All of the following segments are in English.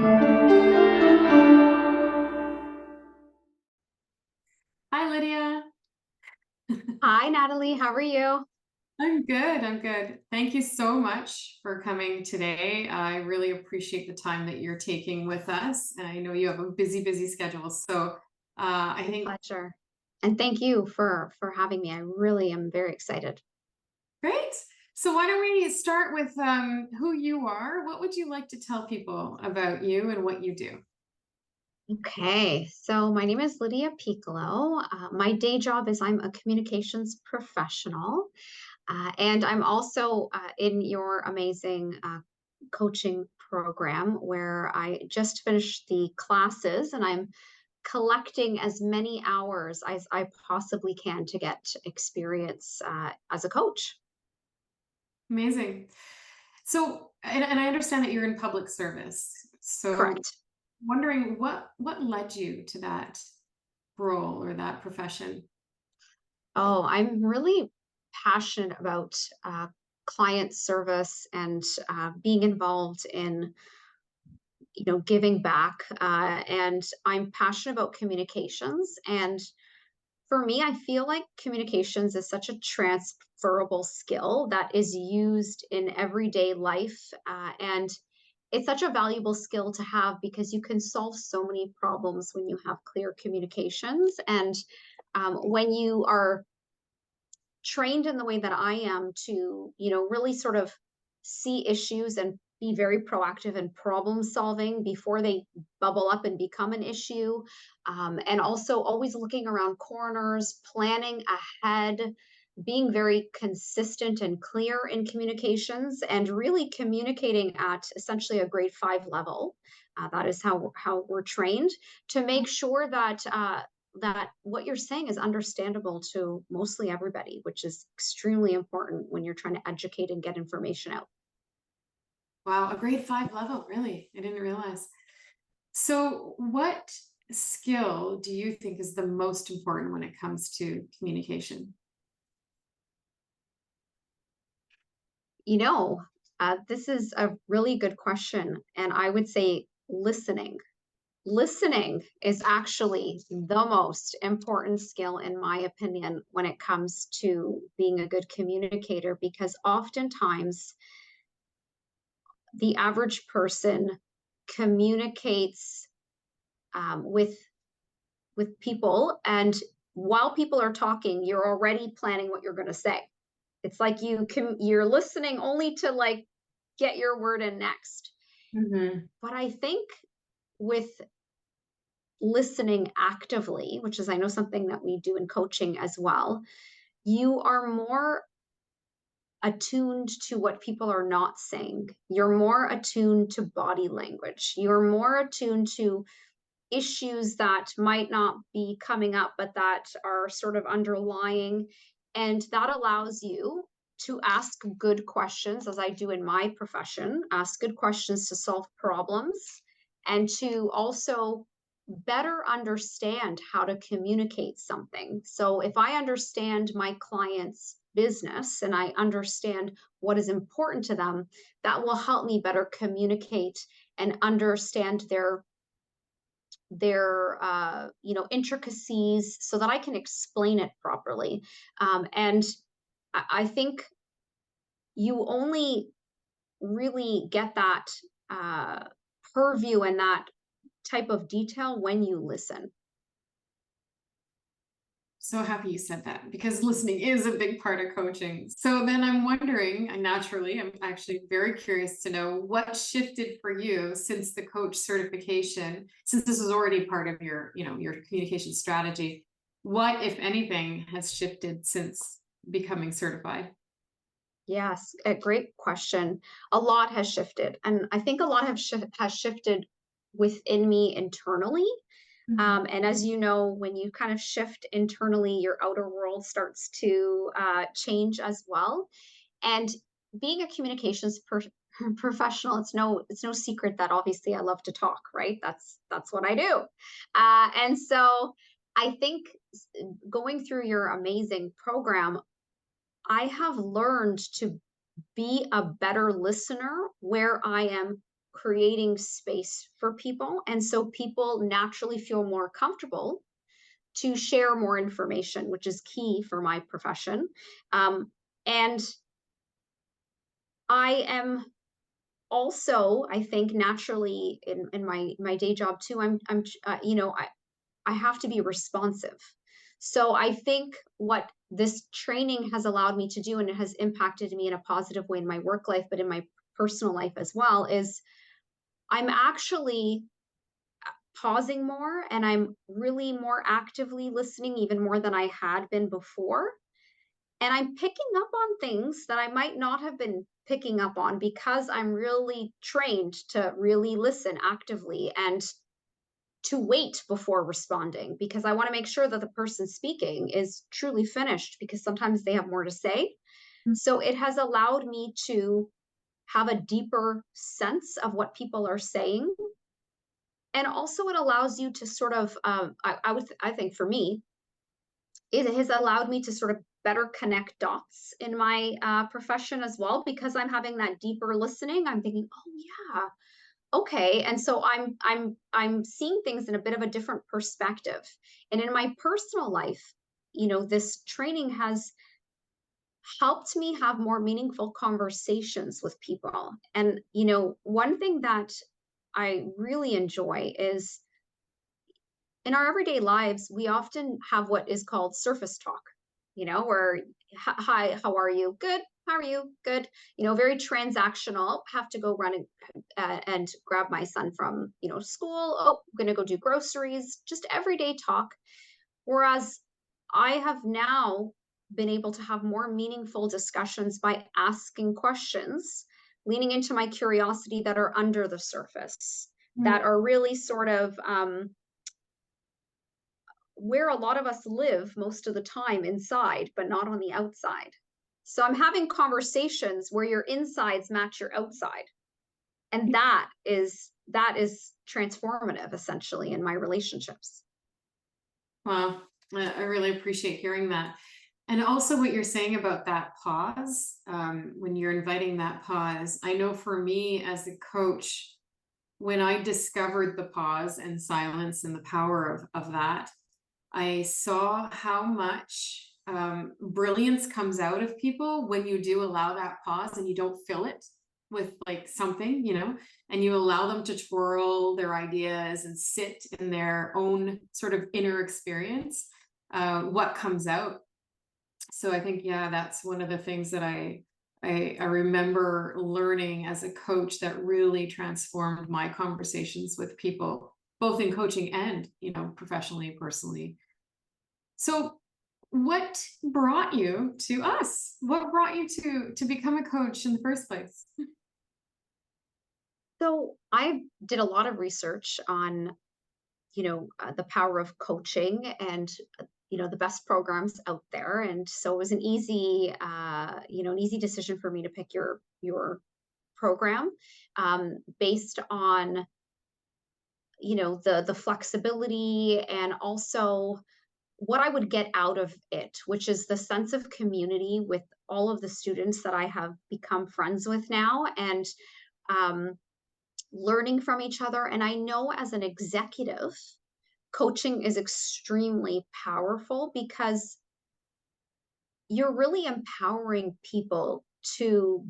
Hi, Lydia. Hi, Natalie. How are you? I'm good. I'm good. Thank you so much for coming today. I really appreciate the time that you're taking with us. And I know you have a busy schedule. I My think pleasure. And thank you for having me. I really am very excited. great. So why don't we start with who you are? What would you like to tell people about you and what you do? Okay, so my name is Lidia Piccolo. My day job is I'm a communications professional, and I'm also in your amazing coaching program where I just finished the classes and I'm collecting as many hours as I possibly can to get experience as a coach. Amazing. And I understand that you're in public service. So Correct. wondering what led you to that role or that profession? Oh, I'm really passionate about client service and being involved in, giving back. And I'm passionate about communications. And for me, I feel like communications is such a transferable skill that is used in everyday life. And it's such a valuable skill to have because you can solve so many problems when you have clear communications. And when you are trained in the way that I am to, really sort of see issues and be very proactive in problem solving before they bubble up and become an issue. And also always looking around corners, planning ahead, being very consistent and clear in communications, and really communicating at essentially a grade 5 level. That is how we're trained to make sure that what you're saying is understandable to mostly everybody, which is extremely important when you're trying to educate and get information out. Wow, a grade 5 level, really? I didn't realize. So, what skill do you think is the most important when it comes to communication? You know, this is a really good question. And I would say listening. Listening is actually the most important skill, in my opinion, when it comes to being a good communicator, because oftentimes the average person communicates with people, and while people are talking you're already planning what you're going to say. It's like you're listening only to like get your word in next. Hmm. But I think with listening actively, which is I know something that we do in coaching as well, you are more attuned to what people are not saying. You're more attuned to body language. You're more attuned to issues that might not be coming up, but that are sort of underlying. And that allows you to ask good questions, as I do in my profession, ask good questions to solve problems and to also better understand how to communicate something. So if I understand my client's business and I understand what is important to them, that will help me better communicate and understand their intricacies so that I can explain it properly. And I think you only really get that uh, purview and that type of detail when you listen. So happy you said that because listening is a big part of coaching. So then I'm wondering, and naturally, I'm actually very curious to know what shifted for you since the coach certification, since this was already part of your communication strategy. What, if anything, has shifted since becoming certified? Yes, a great question. A lot has shifted, and I think a lot has shifted within me internally. And as you know, when you kind of shift internally, your outer world starts to change as well. And being a professional, it's no secret that obviously I love to talk, right? That's what I do. And so I think going through your amazing program, I have learned to be a better listener where I am creating space for people. And so people naturally feel more comfortable to share more information, which is key for my profession. And I am also, I think, naturally in my day job too, I have to be responsive. So I think what this training has allowed me to do, and it has impacted me in a positive way in my work life, but in my personal life as well, is I'm actually pausing more and I'm really more actively listening, even more than I had been before. And I'm picking up on things that I might not have been picking up on because I'm really trained to really listen actively and to wait before responding, because I want to make sure that the person speaking is truly finished, because sometimes they have more to say. So it has allowed me to have a deeper sense of what people are saying. And also it allows you to sort of, I think for me, it has allowed me to sort of better connect dots in my profession as well, because I'm having that deeper listening. I'm thinking, oh yeah, okay. And so I'm seeing things in a bit of a different perspective. And in my personal life, this training has helped me have more meaningful conversations with people. And one thing that I really enjoy is, in our everyday lives, we often have what is called surface talk, where, hi, how are you? Good. How are you? Good. Very transactional. Have to go run and grab my son from, school. Oh, I'm going to go do groceries, just everyday talk. Whereas I have now been able to have more meaningful discussions by asking questions, leaning into my curiosity, that are under the surface, that are really sort of, where a lot of us live most of the time, inside, but not on the outside. So I'm having conversations where your insides match your outside. And that is transformative, essentially, in my relationships. Wow, I really appreciate hearing that. And also what you're saying about that pause, when you're inviting that pause. I know for me as a coach, when I discovered the pause and silence and the power of that, I saw how much brilliance comes out of people when you do allow that pause and you don't fill it with like something, and you allow them to twirl their ideas and sit in their own sort of inner experience, what comes out. So I think, yeah, that's one of the things that I remember learning as a coach that really transformed my conversations with people, both in coaching and, professionally and personally. So what brought you to us? What brought you to become a coach in the first place? So I did a lot of research on, the power of coaching, and the best programs out there. And so it was an easy decision for me to pick your program, based on, the flexibility, and also what I would get out of it, which is the sense of community with all of the students that I have become friends with now, and um, learning from each other. And I know, as an executive, coaching is extremely powerful, because you're really empowering people to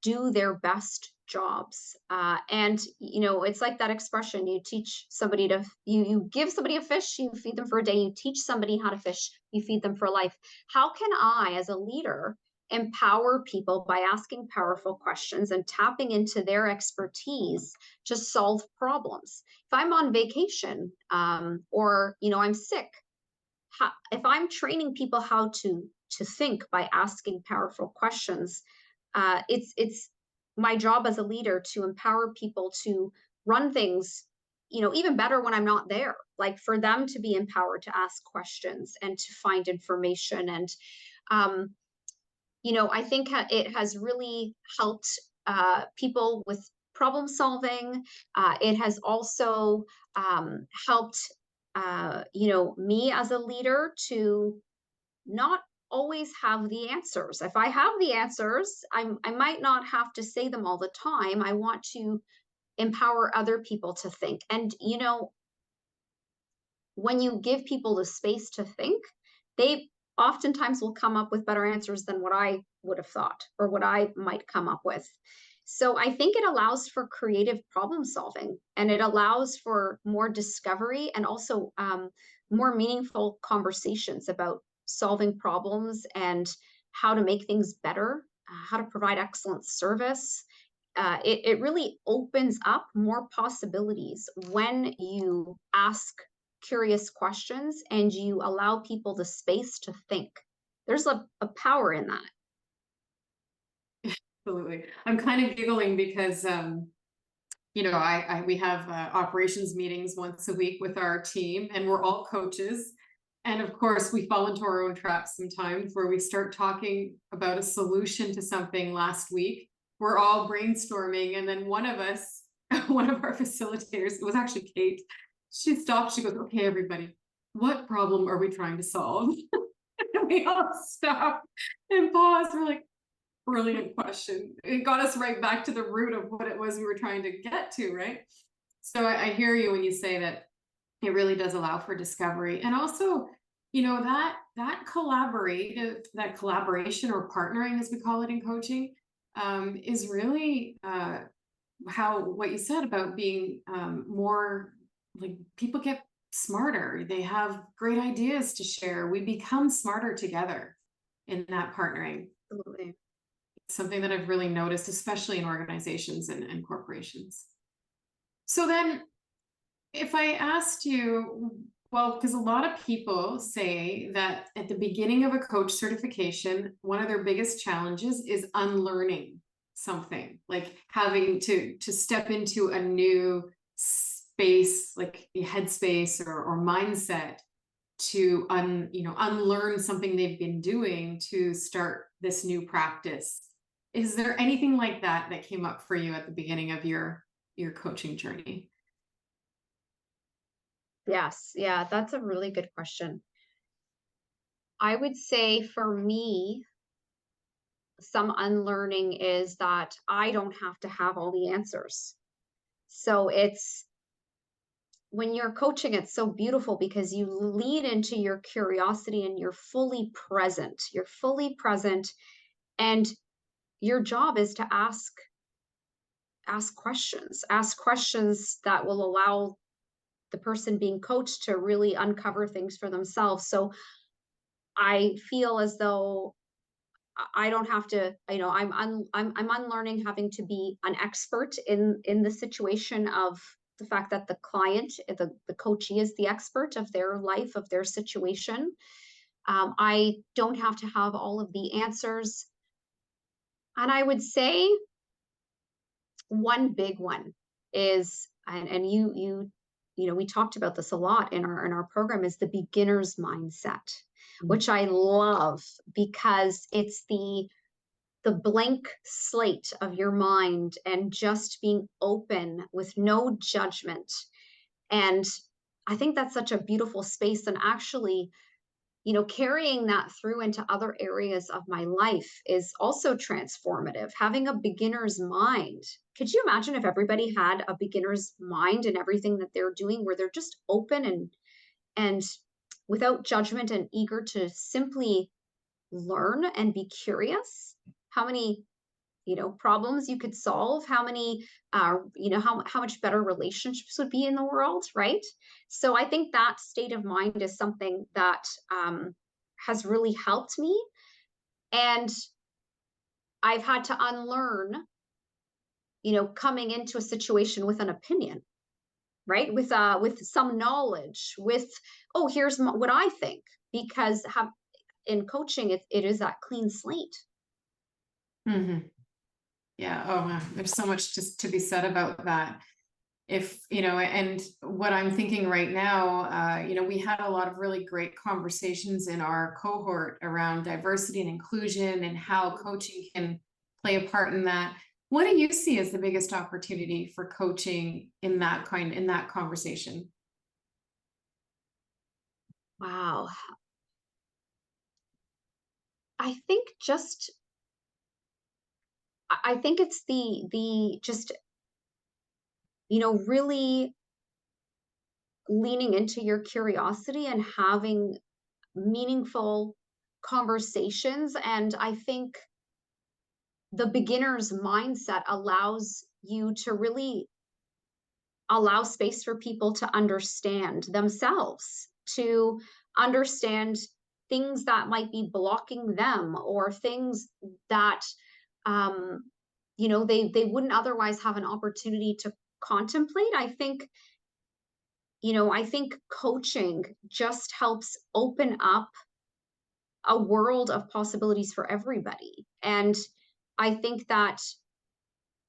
do their best jobs. And it's like that expression: you teach somebody to, you give somebody a fish, you feed them for a day. You teach somebody how to fish, you feed them for life. How can I, as a leader, empower people by asking powerful questions and tapping into their expertise to solve problems? If I'm on vacation, or I'm sick, if I'm training people how to think by asking powerful questions, it's my job as a leader to empower people to run things, even better when I'm not there. Like, for them to be empowered to ask questions and to find information. And um, I think it has really helped people with problem solving. It has also helped, me as a leader to not always have the answers. If I have the answers, I might not have to say them all the time. I want to empower other people to think. And, when you give people the space to think, they oftentimes will come up with better answers than what I would have thought or what I might come up with. So I think it allows for creative problem solving, and it allows for more discovery and also more meaningful conversations about solving problems and how to make things better, how to provide excellent service. It really opens up more possibilities when you ask curious questions and you allow people the space to think. There's a power in that. Absolutely. I'm kind of giggling because we have operations meetings once a week with our team, and we're all coaches. And of course, we fall into our own traps sometimes where we start talking about a solution to something last week. We're all brainstorming, and then one of us, one of our facilitators, it was actually Kate, she stopped, she goes, "Okay, everybody, what problem are we trying to solve?" And we all stop and pause. We're like, brilliant question. It got us right back to the root of what it was we were trying to get to, right? So I hear you when you say that it really does allow for discovery. And also, that collaboration or partnering, as we call it in coaching, is really how what you said about being more like people get smarter. They have great ideas to share. We become smarter together in that partnering. Absolutely. Something that I've really noticed, especially in organizations and corporations. So then, if I asked you, well, because a lot of people say that at the beginning of a coach certification, one of their biggest challenges is unlearning something, like having to step into a new space, like a headspace or mindset to unlearn something they've been doing to start this new practice. Is there anything like that that came up for you at the beginning of your coaching journey? Yes. Yeah, that's a really good question. I would say for me, some unlearning is that I don't have to have all the answers. So it's when you're coaching, it's so beautiful because you lead into your curiosity and you're fully present. You're fully present, and your job is to ask questions that will allow the person being coached to really uncover things for themselves. So I feel as though I don't have to, I'm unlearning having to be an expert in the situation of the fact that the client, the coachee is the expert of their life, of their situation. I don't have to have all of the answers. And I would say one big one is, and we talked about this a lot in our program, is the beginner's mindset, which I love because it's the blank slate of your mind and just being open with no judgment. And I think that's such a beautiful space. And actually, carrying that through into other areas of my life is also transformative. Having a beginner's mind. Could you imagine if everybody had a beginner's mind in everything that they're doing, where they're just open and without judgment and eager to simply learn and be curious? How many problems you could solve, how many how much better relationships would be in the world, right? So I think that state of mind is something that has really helped me, and I've had to unlearn coming into a situation with an opinion, right, with some knowledge, with, oh, here's what I think, because in coaching it is that clean slate. Mm-hmm. Yeah. Oh, wow. There's so much just to be said about that. If, and what I'm thinking right now, we had a lot of really great conversations in our cohort around diversity and inclusion and how coaching can play a part in that. What do you see as the biggest opportunity for coaching in that conversation? Wow. I think just I think it's the just really leaning into your curiosity and having meaningful conversations. And I think the beginner's mindset allows you to really allow space for people to understand themselves, to understand things that might be blocking them, or things that they wouldn't otherwise have an opportunity to contemplate. I think coaching just helps open up a world of possibilities for everybody. And I think that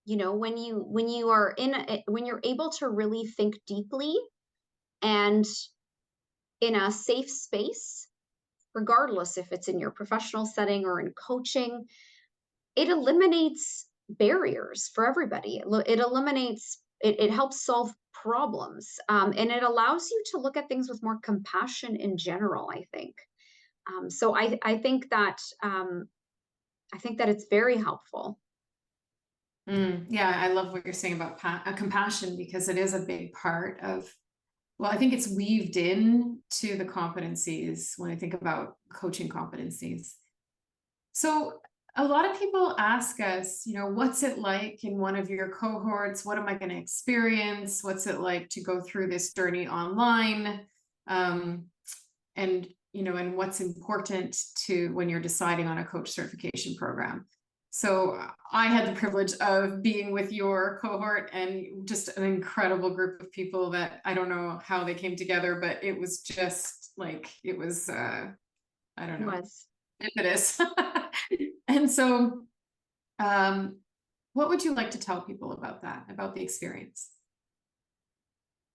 when you're able to really think deeply and in a safe space, regardless if it's in your professional setting or in coaching, it eliminates barriers for everybody. It helps solve problems, and it allows you to look at things with more compassion in general, I think. So I think that it's very helpful. Yeah, I love what you're saying about compassion, because it is a big part of, well, I think it's weaved in to the competencies when I think about coaching competencies. So a lot of people ask us, what's it like in one of your cohorts? What am I going to experience? What's it like to go through this journey online? And what's important to when you're deciding on a coach certification program. So I had the privilege of being with your cohort, and just an incredible group of people that I don't know how they came together, but it was just like, I don't It know, was. impetus. And so, what would you like to tell people about that, about the experience?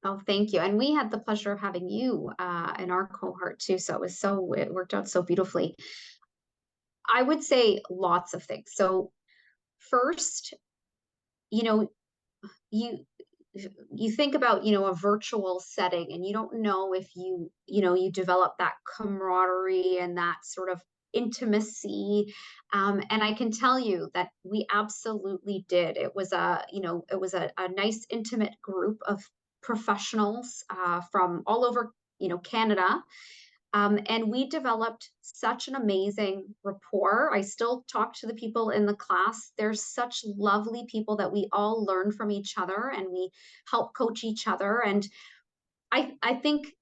Oh, thank you. And we had the pleasure of having you in our cohort too. So it worked out so beautifully. I would say lots of things. So first, you know, you you think about a virtual setting, and you don't know if you develop that camaraderie and that sort of intimacy, and I can tell you that we absolutely did. It was a nice intimate group of professionals from all over Canada, and we developed such an amazing rapport. I still talk to the people in the class. There's such lovely people that we all learn from each other, and we help coach each other. And I think,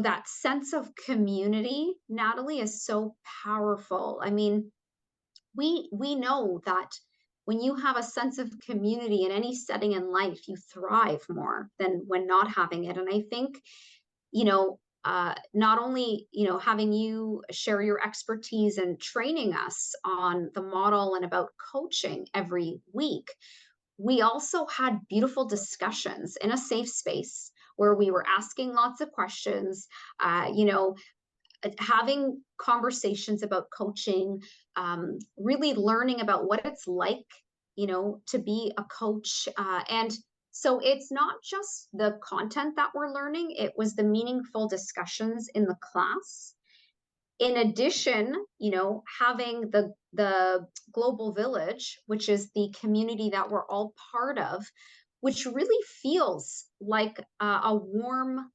that sense of community, Natalie, is so powerful. I mean, we know that when you have a sense of community in any setting in life, you thrive more than when not having it. And I think, not only having you share your expertise and training us on the model and about coaching every week, we also had beautiful discussions in a safe space where we were asking lots of questions, having conversations about coaching, really learning about what it's like, to be a coach. And so it's not just the content that we're learning, it was the meaningful discussions in the class. In addition, having the global village, which is the community that we're all part of, which really feels like a warm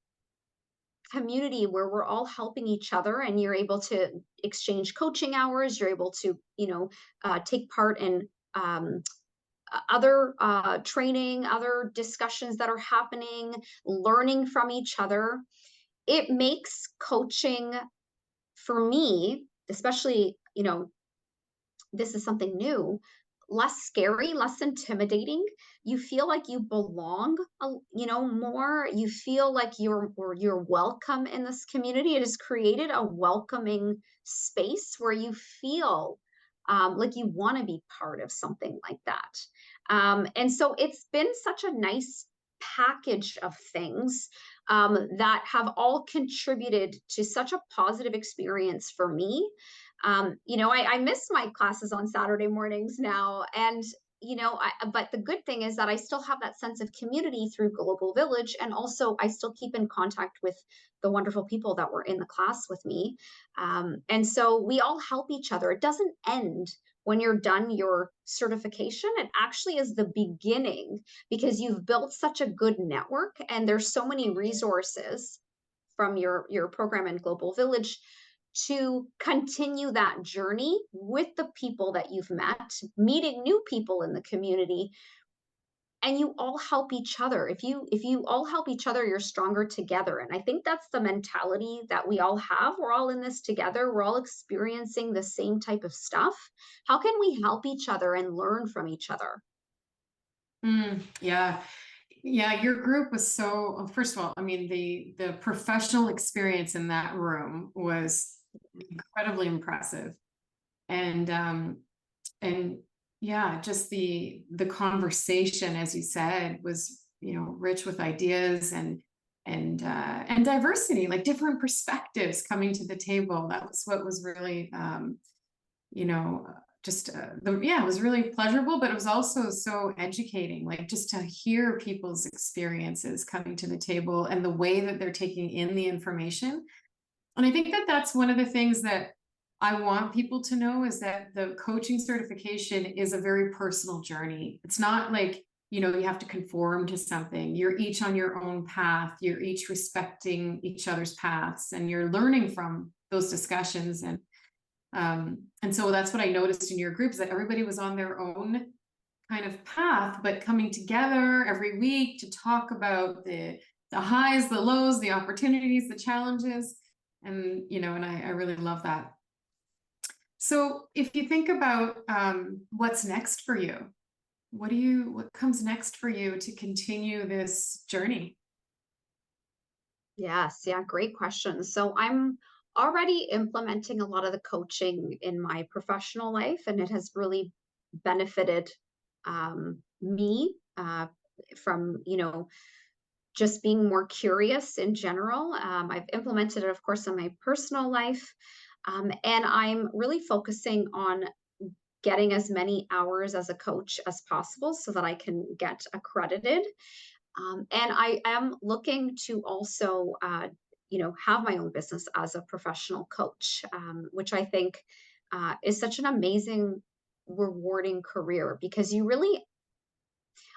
community where we're all helping each other, and you're able to exchange coaching hours. You're able to take part in other training, other discussions that are happening, learning from each other. It makes coaching, for me especially, this is something new, less scary, less intimidating. You feel like you belong, more. You feel like you're welcome in this community. It has created a welcoming space where you feel like you want to be part of something like that. And so it's been such a nice package of things that have all contributed to such a positive experience for me. I miss my classes on Saturday mornings now. And, but the good thing is that I still have that sense of community through Global Village. And also I still keep in contact with the wonderful people that were in the class with me. And so we all help each other. It doesn't end when you're done your certification, it actually is the beginning, because you've built such a good network and there's so many resources from your program in Global Village to continue that journey with the people that you've met, meeting new people in the community, and you all help each other. If you all help each other, you're stronger together. And I think that's the mentality that we all have. We're all in this together. We're all experiencing the same type of stuff. How can we help each other and learn from each other? Yeah. Yeah, your group was so, well, first of all, I mean, the professional experience in that room was incredibly impressive. And yeah, just the conversation, as you said, was, rich with ideas and diversity, like different perspectives coming to the table. That was what was really you know, just yeah, it was really pleasurable, but it was also so educating, like just to hear people's experiences coming to the table and the way that they're taking in the information. And I think that that's one of the things that I want people to know is that the coaching certification is a very personal journey. It's not like, you have to conform to something. You're each on your own path. You're each respecting each other's paths and you're learning from those discussions. And so that's what I noticed in your group is that everybody was on their own kind of path, but coming together every week to talk about the highs, the lows, the opportunities, the challenges. And I really love that. So if you think about what's next for you, what comes next for you to continue this journey? Yes, yeah, great question. So I'm already implementing a lot of the coaching in my professional life, and it has really benefited me from, just being more curious in general. I've implemented it, of course, in my personal life. And I'm really focusing on getting as many hours as a coach as possible so that I can get accredited. And I am looking to also, have my own business as a professional coach, which I think is such an amazing, rewarding career because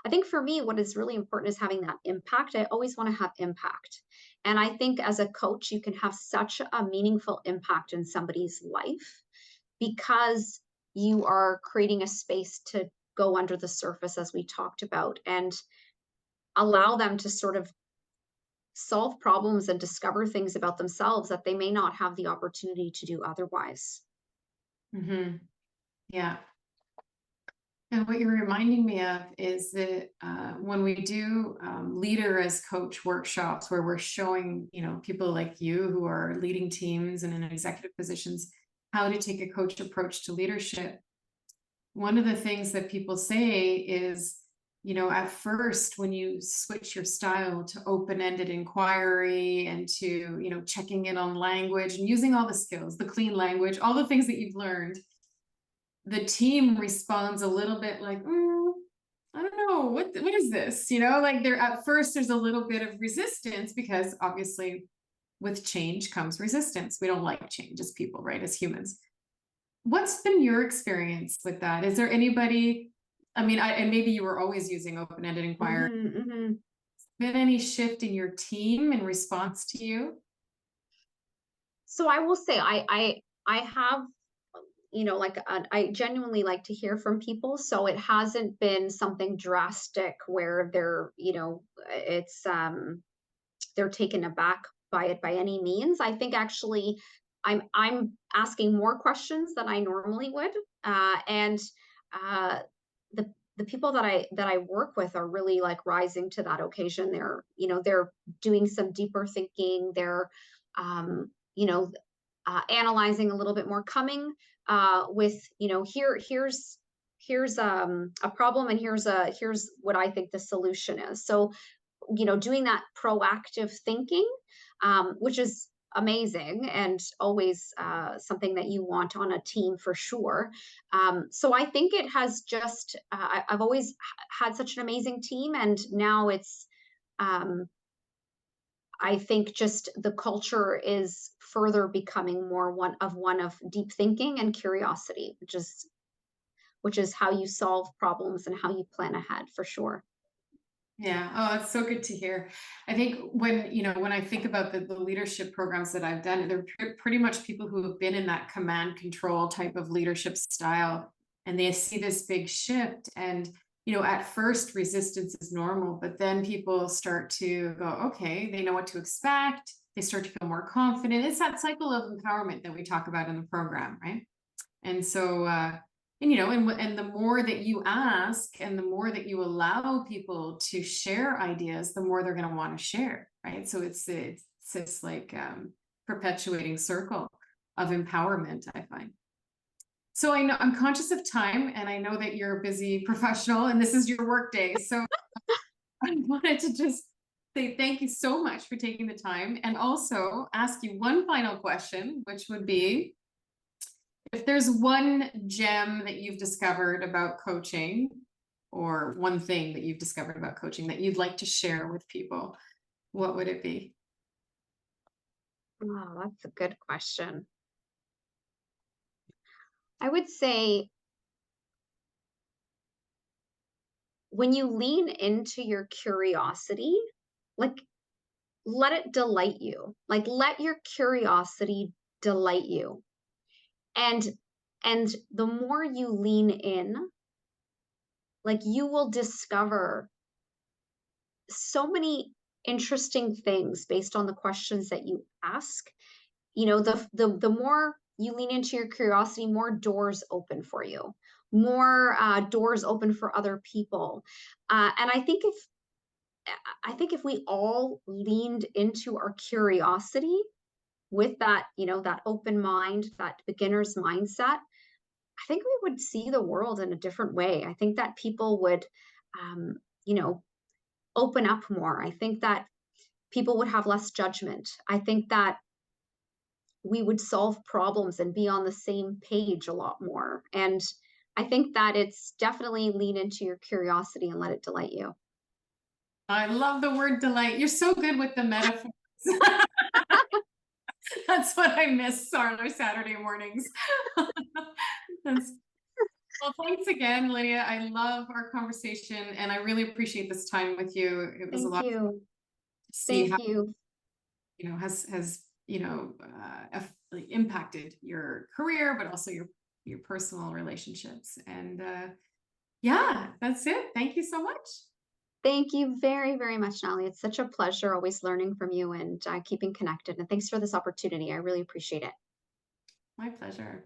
I think for me, what is really important is having that impact. I always want to have impact. And I think as a coach, you can have such a meaningful impact in somebody's life because you are creating a space to go under the surface, as we talked about, and allow them to sort of solve problems and discover things about themselves that they may not have the opportunity to do otherwise. Hmm. Yeah. And what you're reminding me of is that when we do leader as coach workshops where we're showing, people like you who are leading teams and in executive positions, how to take a coach approach to leadership. One of the things that people say is, at first, when you switch your style to open-ended inquiry and to, checking in on language and using all the skills, the clean language, all the things that you've learned, the team responds a little bit like, I don't know, what is this? Like at first there's a little bit of resistance because obviously with change comes resistance. We don't like change as people, right? As humans. What's been your experience with that? Is there anybody, I mean, and maybe you were always using open-ended inquiry. Mhm, mhm. Been any shift in your team in response to you? So I will say I have, like I genuinely like to hear from people. So it hasn't been something drastic where they're taken aback by it by any means. I think actually I'm asking more questions than I normally would, and uh, the people that I work with are really like rising to that occasion. They're doing some deeper thinking. They're um, you know analyzing a little bit more, coming with here's a problem and here's what I think the solution is. So doing that proactive thinking, which is amazing and always something that you want on a team for sure. So I think it has just, I've always had such an amazing team, and now um, I think just the culture is further becoming more one of deep thinking and curiosity, which is which is how you solve problems and how you plan ahead for sure. Yeah. Oh, it's so good to hear. I think when I think about the leadership programs that I've done, they're pretty much people who have been in that command control type of leadership style, and they see this big shift. And, at first resistance is normal, but then people start to go, okay, they know what to expect. They start to feel more confident. It's that cycle of empowerment that we talk about in the program, right? And so, and the more that you ask and the more that you allow people to share ideas, the more they're going to want to share, right? So it's this like perpetuating circle of empowerment, I find. So I know I'm conscious of time, and I know that you're a busy professional and this is your work day. So I wanted to just say thank you so much for taking the time, and also ask you one final question, which would be, if there's one gem that you've discovered about coaching, or one thing that you've discovered about coaching that you'd like to share with people, what would it be? Oh, that's a good question. I would say when you lean into your curiosity, like let it delight you. Like let your curiosity delight you. And the more you lean in, like you will discover so many interesting things based on the questions that you ask. The more you lean into your curiosity, more doors open for you, more doors open for other people. And I think if we all leaned into our curiosity with that, that open mind, that beginner's mindset, I think we would see the world in a different way. I think that people would, um, you know, open up more. I think that people would have less judgment. I think that we would solve problems and be on the same page a lot more. And I think that it's definitely lean into your curiosity and let it delight you. I love the word delight. You're so good with the metaphors. That's what I miss on our Saturday mornings. That's, well, thanks again, Lydia. I love our conversation, and I really appreciate this time with you. It was a Thank lot you. to see how, Thank you. has like impacted your career, but also your personal relationships. And yeah, that's it. Thank you so much. Thank you very, very much, Nolly. It's such a pleasure always learning from you and keeping connected. And thanks for this opportunity. I really appreciate it. My pleasure.